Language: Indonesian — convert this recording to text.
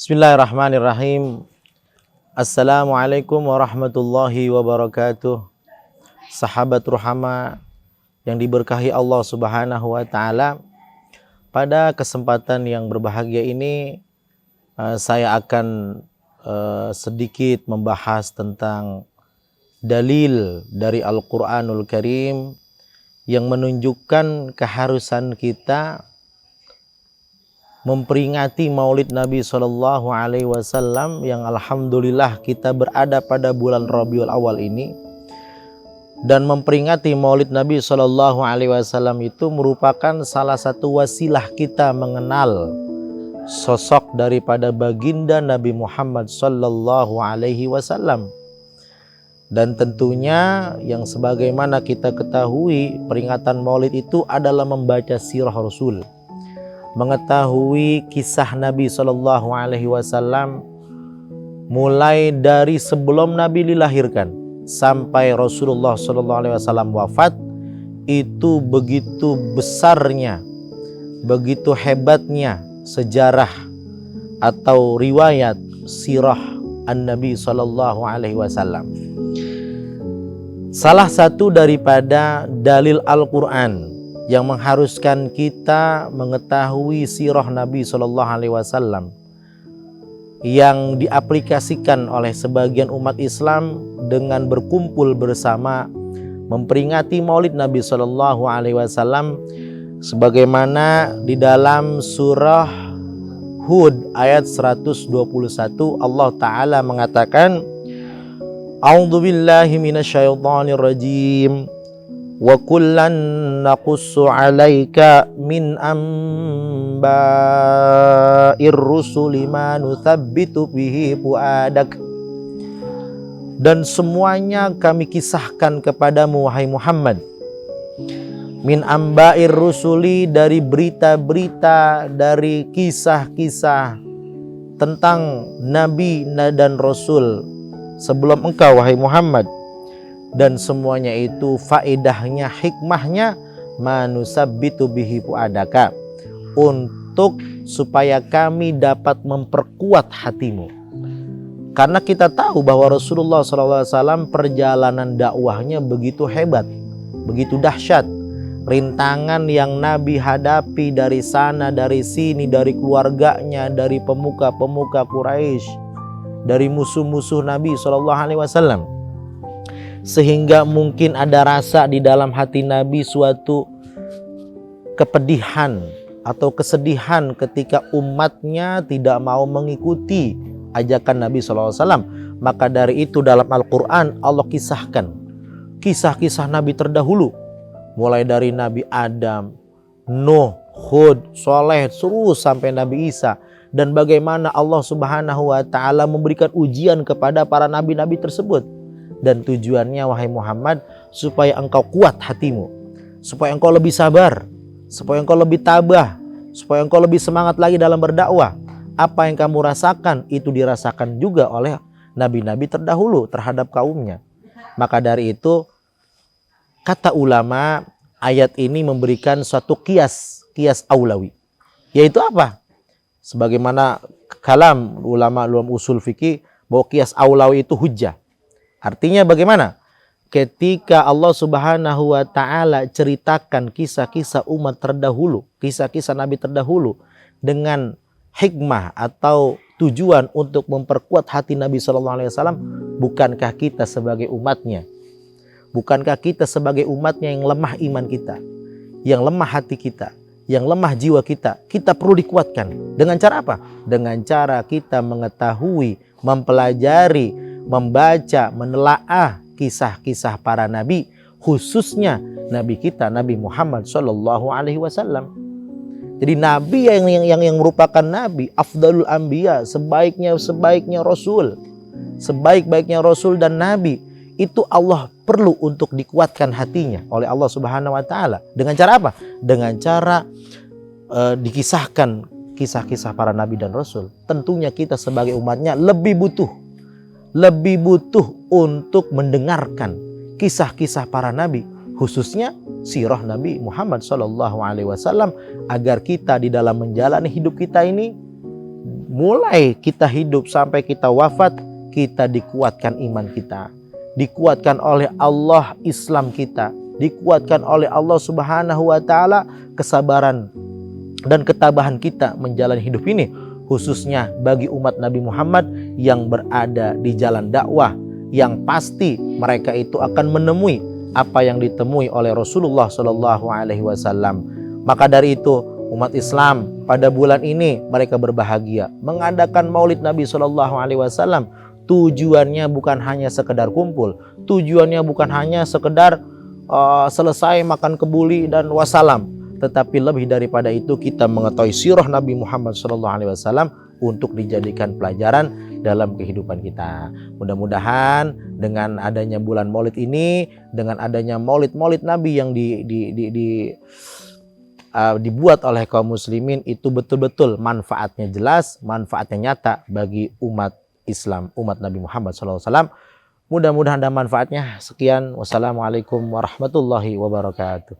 Bismillahirrahmanirrahim. Assalamualaikum warahmatullahi wabarakatuh. Sahabat Ruhama yang diberkahi Allah Subhanahu wa taala. Pada kesempatan yang berbahagia ini saya akan sedikit membahas tentang dalil dari Al-Qur'anul Karim yang menunjukkan keharusan kita memperingati Maulid Nabi Shallallahu Alaihi Wasallam yang alhamdulillah kita berada pada bulan Rabiul Awal ini. Dan memperingati Maulid Nabi Shallallahu Alaihi Wasallam itu merupakan salah satu wasilah kita mengenal sosok daripada baginda Nabi Muhammad Shallallahu Alaihi Wasallam. Dan tentunya yang sebagaimana kita ketahui, peringatan Maulid itu adalah membaca sirah Rasul, mengetahui kisah Nabi Shallallahu Alaihi Wasallam mulai dari sebelum Nabi dilahirkan sampai Rasulullah Shallallahu Alaihi Wasallam wafat. Itu begitu besarnya, begitu hebatnya sejarah atau riwayat sirah An-Nabi Shallallahu Alaihi Wasallam. Salah satu daripada dalil Al-Quran yang mengharuskan kita mengetahui sirah Nabi Shallallahu Alaihi Wasallam yang diaplikasikan oleh sebagian umat Islam dengan berkumpul bersama memperingati Maulid Nabi Shallallahu Alaihi Wasallam, sebagaimana di dalam surah Hud ayat 121 Allah Ta'ala mengatakan, A'udzu billahi minasyaitonir rajim. Wa kullan naqussu 'alaika min amba'ir rusuli ma nuthabbitu bihi fuadak. Dan semuanya kami kisahkan kepadamu wahai Muhammad, min amba'ir rusuli, dari berita-berita, dari kisah-kisah tentang nabi dan rasul sebelum engkau wahai Muhammad. Dan semuanya itu faedahnya, hikmahnya, manusabbitu bihi fuadaka, untuk supaya kami dapat memperkuat hatimu. Karena kita tahu bahwa Rasulullah SAW perjalanan dakwahnya begitu hebat, begitu dahsyat. Rintangan yang Nabi hadapi dari sana, dari sini, dari keluarganya, dari pemuka-pemuka Quraisy, dari musuh-musuh Nabi SAW. Sehingga mungkin ada rasa di dalam hati Nabi suatu kepedihan atau kesedihan ketika umatnya tidak mau mengikuti ajakan Nabi SAW. Maka dari itu dalam Al-Quran Allah kisahkan kisah-kisah Nabi terdahulu, mulai dari Nabi Adam, Nuh, Hud, Soleh, terus sampai Nabi Isa. Dan bagaimana Allah Subhanahu wa ta'ala memberikan ujian kepada para nabi-nabi tersebut. Dan tujuannya wahai Muhammad supaya engkau kuat hatimu, supaya engkau lebih sabar, supaya engkau lebih tabah, supaya engkau lebih semangat lagi dalam berdakwah. Apa yang kamu rasakan itu dirasakan juga oleh nabi-nabi terdahulu terhadap kaumnya. Maka dari itu kata ulama, ayat ini memberikan suatu kias aulawi. Yaitu apa? Sebagaimana kalam ulama usul fikih bahwa kias aulawi itu hujjah. Artinya bagaimana? Ketika Allah Subhanahu wa ta'ala ceritakan kisah-kisah umat terdahulu, kisah-kisah Nabi terdahulu dengan hikmah atau tujuan untuk memperkuat hati Nabi SAW, bukankah kita sebagai umatnya, bukankah kita sebagai umatnya yang lemah iman kita, yang lemah hati kita, yang lemah jiwa kita, kita perlu dikuatkan. Dengan cara apa? Dengan cara kita mengetahui, mempelajari, membaca, menelaah kisah-kisah para nabi, khususnya nabi kita Nabi Muhammad Shallallahu Alaihi Wasallam. Jadi nabi yang merupakan nabi, afdalul anbiya, sebaik-baiknya rasul, sebaik-baiknya rasul dan nabi, itu Allah perlu untuk dikuatkan hatinya oleh Allah Subhanahu Wa Taala. Dengan cara apa? Dengan cara dikisahkan kisah-kisah para nabi dan rasul. Tentunya kita sebagai umatnya lebih butuh untuk mendengarkan kisah-kisah para nabi, khususnya sirah Nabi Muhammad SAW, agar kita di dalam menjalani hidup kita ini mulai kita hidup sampai kita wafat, kita dikuatkan iman kita, dikuatkan oleh Allah Islam kita, dikuatkan oleh Allah Subhanahu wa Ta'ala kesabaran dan ketabahan kita menjalani hidup ini, khususnya bagi umat Nabi Muhammad yang berada di jalan dakwah, yang pasti mereka itu akan menemui apa yang ditemui oleh Rasulullah Shallallahu Alaihi Wasallam. Maka dari itu umat Islam pada bulan ini mereka berbahagia mengadakan Maulid Nabi Shallallahu Alaihi Wasallam. Tujuannya bukan hanya sekedar kumpul, tujuannya bukan hanya sekedar selesai makan kebuli dan wassalam, tetapi lebih daripada itu kita mengetahui sirah Nabi Muhammad SAW untuk dijadikan pelajaran dalam kehidupan kita. Mudah-mudahan dengan adanya bulan Maulid ini, dengan adanya Maulid Nabi yang dibuat oleh kaum muslimin, itu betul-betul manfaatnya jelas, manfaatnya nyata bagi umat Islam, umat Nabi Muhammad SAW. Mudah-mudahan ada manfaatnya. Sekian, wassalamualaikum warahmatullahi wabarakatuh.